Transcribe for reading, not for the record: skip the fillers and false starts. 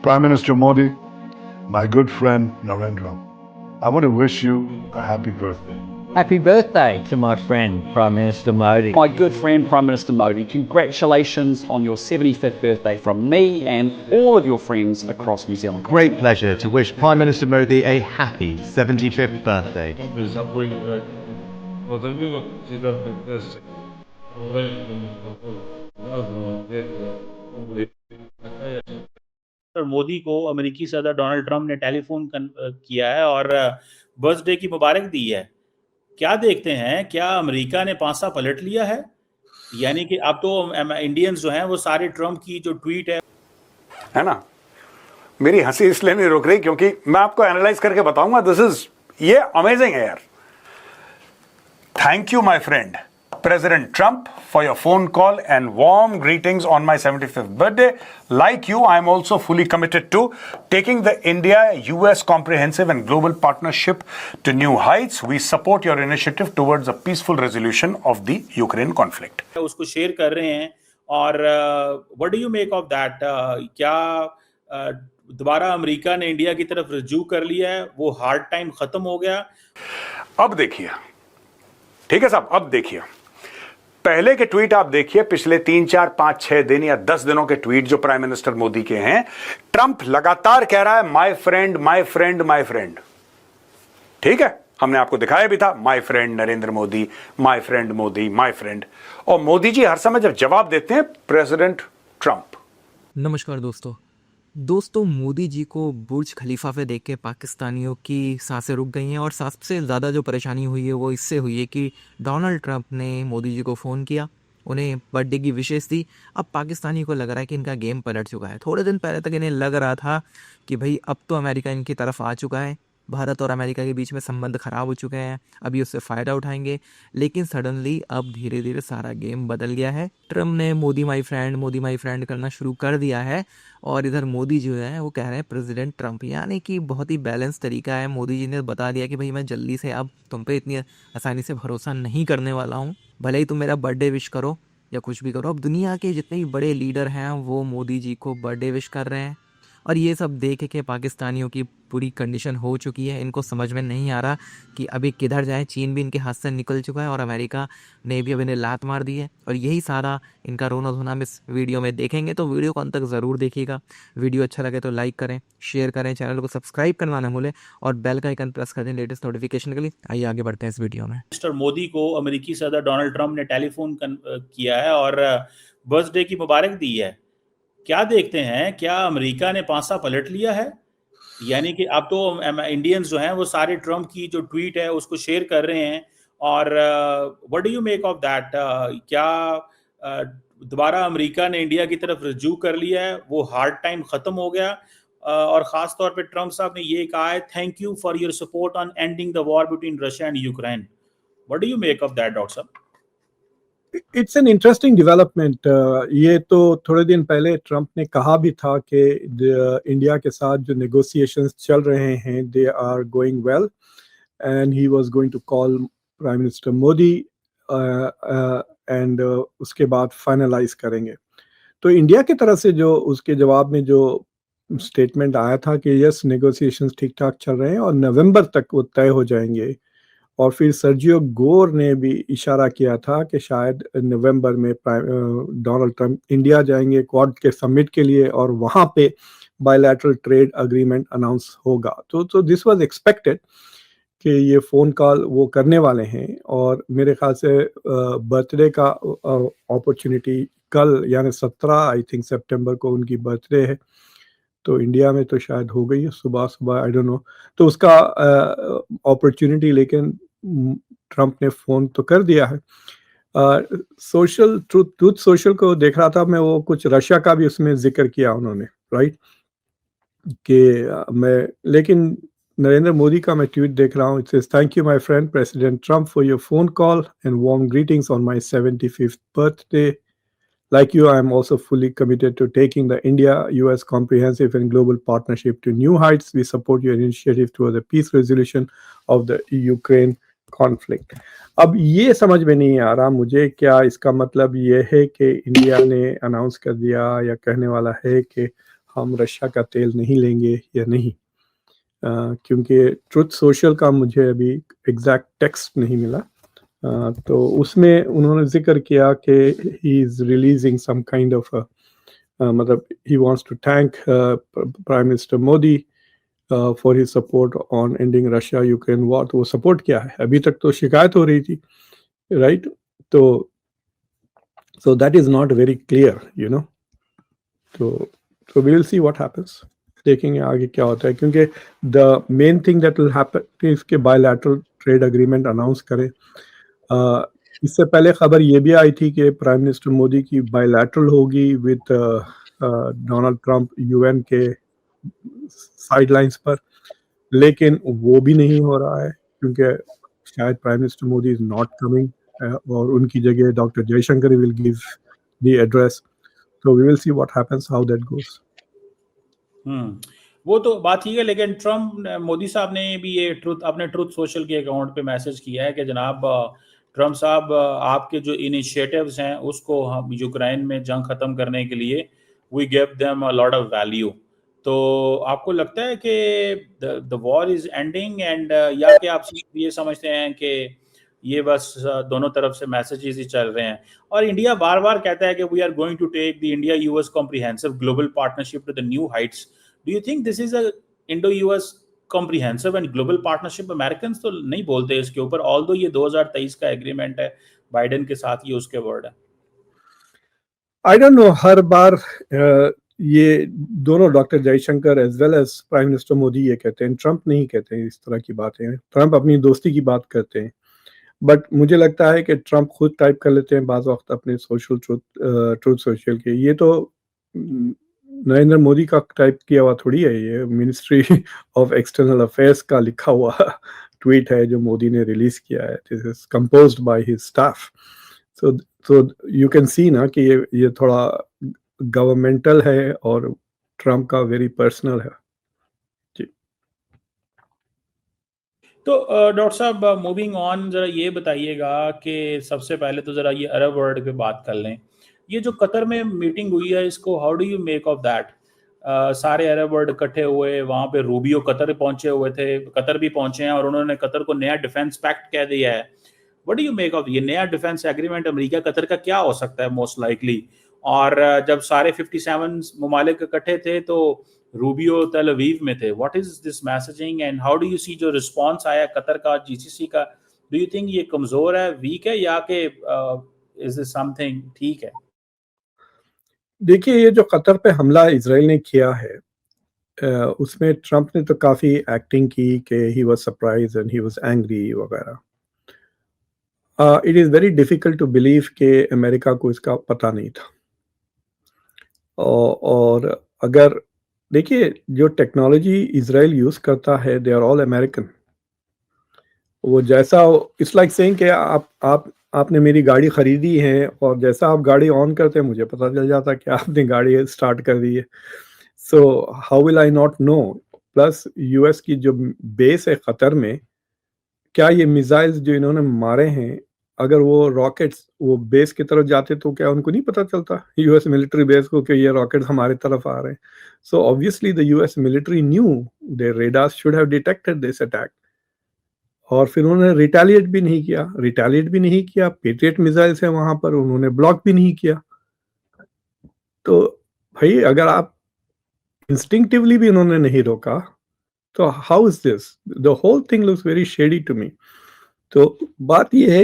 Prime Minister Modi, my good friend Narendra, I want to wish you a happy birthday. Happy birthday to my friend, Prime Minister Modi. My good friend Prime Minister Modi, congratulations on your 75th birthday from me and all of your friends across New Zealand. Great pleasure to wish Prime Minister Modi a happy 75th birthday. Modi को अमेरिकी सदर Donald Trump ने telephone किया है और birthday की मुबारक दी है। क्या देखते हैं, क्या अमेरिका ने पासा पलट लिया है? यानी कि अब तो इंडियंस जो हैं वो सारे ट्रंप की जो ट्वीट है ना, मेरी हंसी इसलिए नहीं रुक रही क्योंकि मैं आपको एनालाइज करके बताऊंगा। ये अमेजिंग है यार। Thank you my friend President Trump for your phone call and warm greetings on my 75th birthday. Like you, I am also fully committed to taking the India-US Comprehensive and Global Partnership to new heights. We support your initiative towards a peaceful resolution of the Ukraine conflict. उसको share कर रहे हैं और what do you make of that? क्या दोबारा America ने India की तरफ रुजू कर लिया है? वो हार्ड टाइम खत्म हो गया? अब देखिए, ठीक है साहब, अब देखिए, पहले के ट्वीट आप देखिए, पिछले 3, 4, 5, 6 दिन या 10 दिनों के ट्वीट जो प्राइम मिनिस्टर मोदी के हैं, ट्रंप लगातार कह रहा है my friend my friend my friend. ठीक है, हमने आपको दिखाया भी था, my friend Narendra Modi, my friend Modi, my friend. और मोदी जी हर समय जब जवाब देते हैं, प्रेसिडेंट ट्रंप। नमस्कार दोस्तों, मोदी जी को बुर्ज खलीफा पे देख के पाकिस्तानियों की सांसें रुक गई हैं और सबसे ज़्यादा जो परेशानी हुई है वो इससे हुई है कि डोनाल्ड ट्रंप ने मोदी जी को फ़ोन किया, उन्हें बर्थडे की विशेष दी। अब पाकिस्तानी को लग रहा है कि इनका गेम पलट चुका है। थोड़े दिन पहले तक इन्हें लग रहा था कि भाई अब तो अमेरिका इनकी तरफ आ चुका है, भारत और अमेरिका के बीच में संबंध ख़राब हो चुके हैं, अभी उससे फ़ायदा उठाएंगे। लेकिन सडनली अब धीरे धीरे सारा गेम बदल गया है। ट्रम्प ने मोदी माई फ्रेंड करना शुरू कर दिया है और इधर मोदी जो है वो कह रहे हैं प्रेसिडेंट ट्रंप। यानी कि बहुत ही बैलेंस तरीका है। मोदी जी ने बता दिया कि भाई मैं जल्दी से अब तुम पे इतनी आसानी से भरोसा नहीं करने वाला हूँ, भले ही तुम मेरा बर्थडे विश करो या कुछ भी करो। अब दुनिया के जितने भी बड़े लीडर हैं वो मोदी जी को बर्थडे विश कर रहे हैं और ये सब देख के पाकिस्तानियों की पूरी कंडीशन हो चुकी है। इनको समझ में नहीं आ रहा कि अभी किधर जाएं। चीन भी इनके हाथ से निकल चुका है और अमेरिका ने भी अब इन्हें लात मार दी है और यही सारा इनका रोना धोना हम इस वीडियो में देखेंगे। तो वीडियो को अंत तक ज़रूर देखिएगा। वीडियो अच्छा लगे तो लाइक करें, शेयर करें, चैनल को सब्सक्राइब करना ना भूलें और बेल का आइकन प्रेस कर दें लेटेस्ट नोटिफिकेशन के लिए। आइए आगे बढ़ते हैं इस वीडियो में। मिस्टर मोदी को अमेरिकी सदर डोनाल्ड ट्रंप ने टेलीफोन किया है और बर्थडे की मुबारक दी है। क्या देखते हैं, क्या अमेरिका ने पासा पलट लिया है? यानी कि अब तो इंडियंस जो हैं वो सारे ट्रंप की जो ट्वीट है उसको शेयर कर रहे हैं और what do you make of that? क्या दोबारा अमेरिका ने इंडिया की तरफ रुजू कर लिया है? वो हार्ड टाइम खत्म हो गया? और खास तौर पे ट्रंप साहब ने ये कहा है, thank you for your support on ending the war between Russia and Ukraine. What do you make of that doctor साहब? It's an interesting development. ये तो थोड़े दिन पहले ट्रंप ने कहा भी था कि इंडिया के साथ जो नेगोशिएशंस चल रहे हैं they are going well and he was going to call prime minister Modi and उसके बाद फाइनलाइज करेंगे। तो इंडिया की तरफ से जो उसके जवाब में जो स्टेटमेंट आया था कि यस नेगोशिएशंस ठीक ठाक चल रहे हैं और नवंबर तक वो तय हो जाएंगे। और फिर सर्जियो गोर ने भी इशारा किया था कि शायद नवंबर में डोनाल्ड ट्रंप इंडिया जाएंगे क्वाड के समिट के लिए और वहाँ पे बायलैटरल ट्रेड अग्रीमेंट अनाउंस होगा। तो दिस वाज एक्सपेक्टेड कि ये फ़ोन कॉल वो करने वाले हैं और मेरे ख्याल से बर्थडे का अपॉर्चुनिटी कल यानी 17 आई थिंक सितंबर को उनकी बर्थडे है, तो इंडिया में तो शायद हो गई है सुबह आई डोंट नो। तो उसका अपॉर्चुनिटी लेकिन ट्रंप ने फ़ोन तो कर दिया है। सोशल ट्रूथ सोशल को देख रहा था मैं, वो कुछ रशिया का भी उसमें जिक्र किया उन्होंने, राइट? कि लेकिन नरेंद्र मोदी का मैं ट्वीट देख रहा हूँ। It says thank you my friend president Trump for your phone call and warm greetings on my 75th birthday. Like you, I am also fully committed to taking the India-US Comprehensive and Global Partnership to new heights. We support your initiative towards the peace resolution of the Ukraine conflict. अब ये समझ में नहीं आ रहा मुझे, क्या इसका मतलब ये है कि इंडिया ने अनाउंस कर दिया या कहने वाला है कि हम रशिया का तेल नहीं लेंगे या नहीं, क्योंकि ट्रुथ सोशल का मुझे अभी एग्जैक्ट टेक्स्ट नहीं मिला, तो उसमें उन्होंने जिक्र किया कि he is releasing some kind of मतलब he wants to thank prime minister Modi for his support on ending Russia Ukraine war. तो वो सपोर्ट क्या है, अभी तक तो शिकायत हो रही थी, राइट? तो so that is not very clear, you know, so we will see what happens, देखेंगे आगे क्या होता है, क्योंकि the main thing that will happen इसके बायलैटरल ट्रेड अग्रीमेंट अनाउंस करें। इससे पहले खबर ये भी आई थी कि प्राइम मिनिस्टर मोदी की बायलैटरल होगी विद डोनाल्ड ट्रंप यूएन के साइडलाइंस पर, लेकिन वो भी नहीं हो रहा है क्योंकि शायद prime minister Modi is not coming और उनकी जगह doctor Jaishankar will give the address. तो we will see what happens, how that goes. वो तो बात ही है, लेकिन मोदी साहब ने भी ये अपने ट्रुथ सोशल के अकाउंट पे मैसेज किया है कि जनाब ट्रम्प साहब, आपके जो इनिशिएटिव्स हैं उसको हम यूक्रेन में जंग खत्म करने के लिए we give them a lot of value. तो आपको लगता है कि the war is ending and या कि आप ये समझते हैं कि ये बस दोनों तरफ से मैसेजेस ही चल रहे हैं? और इंडिया बार बार कहता है कि we are going to take the India US comprehensive global partnership to the new heights. Do you think this is a Indo US comprehensive and global partnership? American तो नहीं बोलते इसके ऊपर, ऑल्दो ये 2023 का एग्रीमेंट है बाइडेन के साथ, ये उसके वर्ड है। आई डोंट नो, हर बार ये दोनों doctor Jaishankar as well as prime minister Modi ये कहते हैं, ट्रंप नहीं कहते हैं इस तरह की बातें। ट्रंप अपनी दोस्ती की बात करते हैं, बट मुझे लगता है कि ट्रंप खुद टाइप कर लेते हैं बाज़ वक्त अपने सोशल ट्रुथ सोशल के। ये तो नरेंद्र मोदी का टाइप किया हुआ थोड़ी है, ये मिनिस्ट्री ऑफ एक्सटर्नल अफेयर्स का लिखा हुआ ट्वीट है जो मोदी ने रिलीज किया है। This is composed by his staff. So you can see ना कि ये थोड़ा गवर्नमेंटल है और ट्रंप का वेरी पर्सनल है। तो डॉक्टर साहब, मूविंग ऑन, जरा ये बताइएगा कि सबसे पहले तो जरा ये अरब वर्ल्ड पे बात कर लें। ये जो कतर में मीटिंग हुई है, इसको how do you make of that? सारे अरब वर्ल्ड इकट्ठे हुए, वहाँ पे रूबियो कतर पहुंचे हुए थे, कतर भी पहुंचे हैं और उन्होंने कतर को नया डिफेंस पैक्ट कह दिया है। What do you make of ये नया डिफेंस एग्रीमेंट? अमेरिका कतर का क्या हो सकता है मोस्ट लाइकली? और जब सारे 57 ममालिक इकट्ठे थे तो रूबियो तेल अवीव में थे। What is this messaging and how do you see जो रिस्पांस आया कतर का, जीसीसी का? डू यू थिंक ये कमजोर है, वीक है, या कि इज दिस समथिंग ठीक है? देखिए, ये जो कतर पे हमला इजराइल ने किया है, उसमें ट्रंप ने तो काफ़ी एक्टिंग की कि he was surprise and he was angry वगैरह। It is very difficult to believe कि अमेरिका को इसका पता नहीं था। और अगर देखिए, जो टेक्नोलॉजी इजराइल यूज़ करता है, दे आर ऑल अमेरिकन। वो जैसा, इट्स लाइक सेइंग कि आपने मेरी गाड़ी खरीदी है और जैसा आप गाड़ी ऑन करते हैं मुझे पता चल जाता कि आपने गाड़ी स्टार्ट कर दी है। So how will I not know? Plus US की जो बेस है कतर में, क्या ये मिसाइल्स जो इन्होंने मारे हैं, अगर वो रॉकेट्स वो बेस की तरफ जाते तो क्या उनको नहीं पता चलता यूएस मिलिट्री बेस को कि ये रॉकेट हमारे तरफ आ रहे हैं? So obviously the US military knew, their radars should have detected this attack. और फिर उन्होंने रिटेलिएट भी नहीं किया। पेट्रियट मिसाइल्स है वहां पर, उन्होंने ब्लॉक भी नहीं किया। तो भाई, अगर आप इंस्टिंक्टिवली भी उन्होंने नहीं रोका तो how is this? The whole thing looks very shady to me. तो बात यह है